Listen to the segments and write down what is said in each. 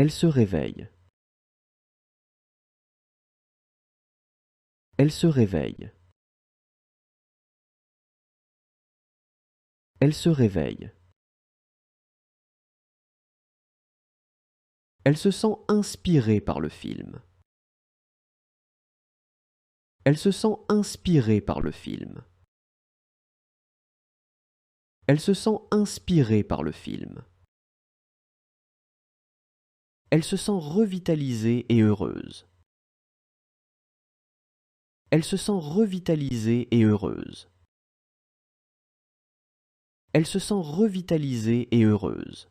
Elle se réveille. Elle se réveille. Elle se réveille. Elle se sent inspirée par le film. Elle se sent inspirée par le film. Elle se sent inspirée par le film. Elle se sent revitalisée et heureuse. Elle se sent revitalisée et heureuse. Elle se sent revitalisée et heureuse.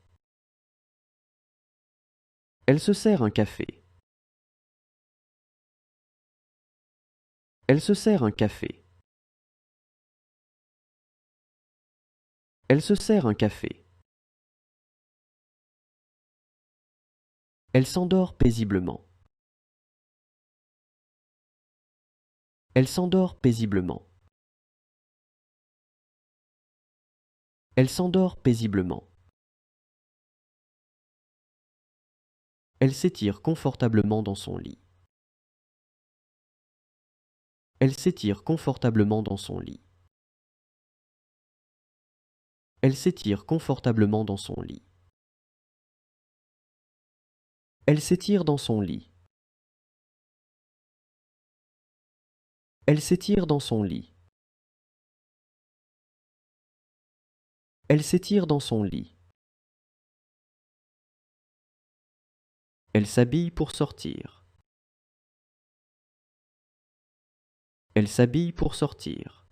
Elle se sert un café. Elle se sert un café. Elle se sert un café. Elle s'endort paisiblement. Elle s'endort paisiblement. Elle s'endort paisiblement. Elle s'étire confortablement dans son lit. Elle s'étire confortablement dans son lit. Elle s'étire confortablement dans son lit. Elle s'étire dans son lit. Elle s'étire dans son lit. Elle s'étire dans son lit. Elle s'habille pour sortir. Elle s'habille pour sortir.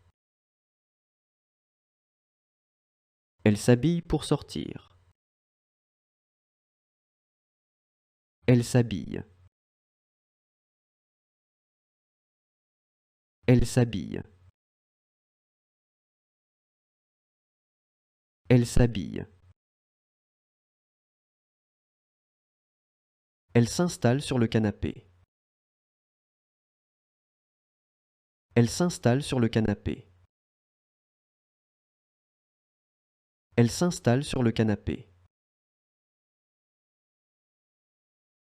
Elle s'habille pour sortir. Elle s'habille. Elle s'habille. Elle s'habille. Elle s'installe sur le canapé. Elle s'installe sur le canapé. Elle s'installe sur le canapé.